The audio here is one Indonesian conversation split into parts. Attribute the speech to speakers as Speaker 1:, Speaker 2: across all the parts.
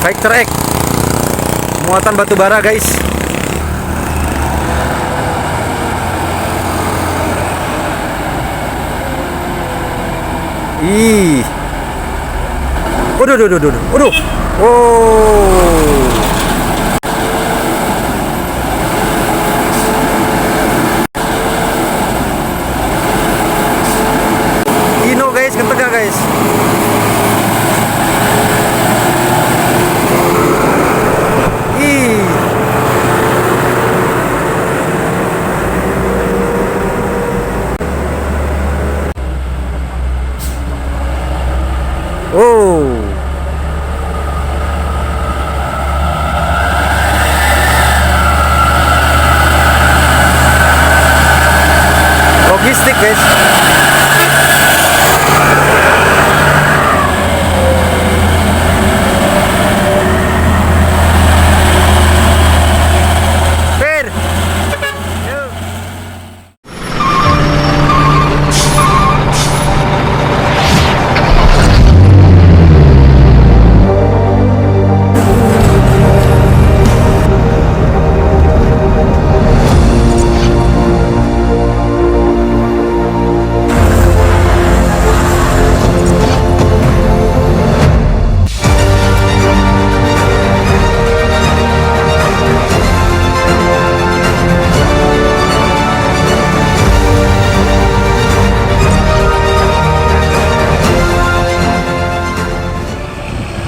Speaker 1: Fighter X muatan batu bara guys. Ih, waduh. Oh, Dino guys, kentega guys. Ih, oh. Logistik guys. Per. Yuk.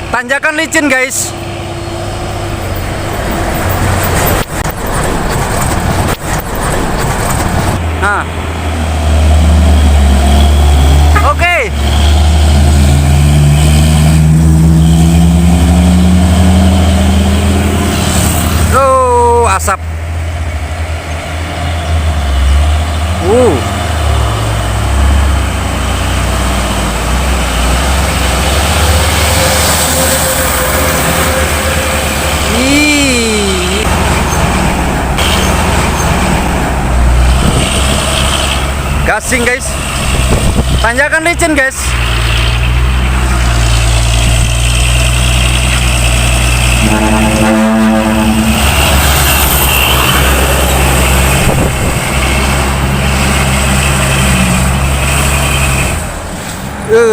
Speaker 1: Tanjakan licin guys. Nah, oke. Oh, asap. Ih. Gasing guys. Tanjakan licin guys.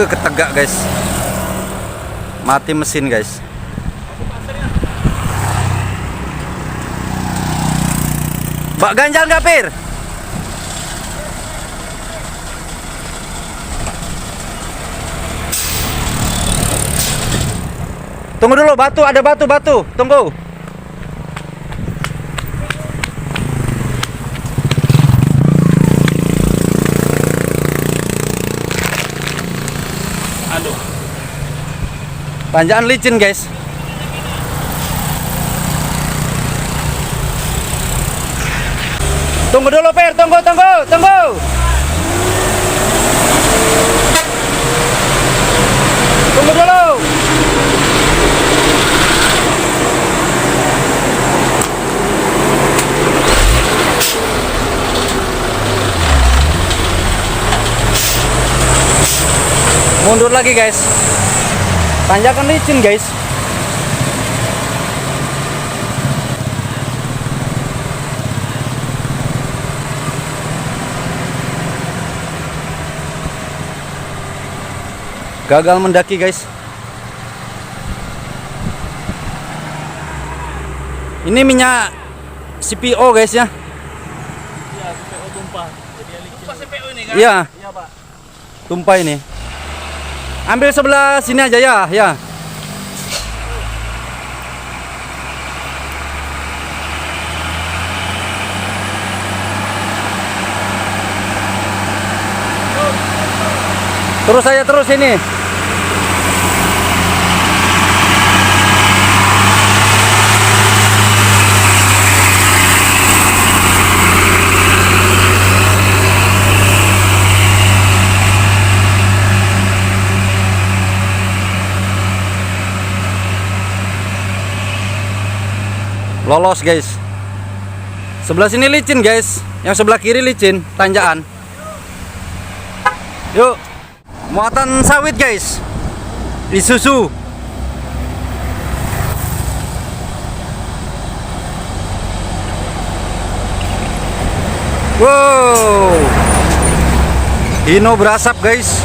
Speaker 1: Ketegak guys. Mati mesin guys. Bak ganjal nggak Pir? Tunggu dulu, batu, ada batu, tunggu.
Speaker 2: Aduh.
Speaker 1: Tanjakan licin guys. Tunggu dulu Per, tunggu. Tunggu dulu. Mundur lagi guys. Tanjakan licin guys. Gagal mendaki guys. Ini minyak CPO guys ya.
Speaker 2: Iya, CPO tumpah. Jadi licin. Tumpah CPO ini kan?
Speaker 1: Iya.
Speaker 2: Iya, Pak.
Speaker 1: Tumpah ini. Ambil sebelah sini aja ya. Terus ini. Lolos guys. Sebelah sini licin guys, yang sebelah kiri licin, tanjakan. Yuk, muatan sawit guys, Isuzu. Wow. Hino berasap guys.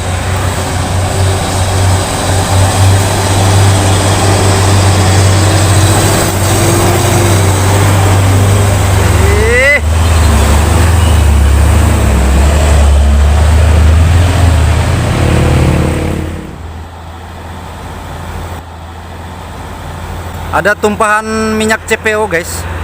Speaker 1: Eh. Ada tumpahan minyak CPO guys.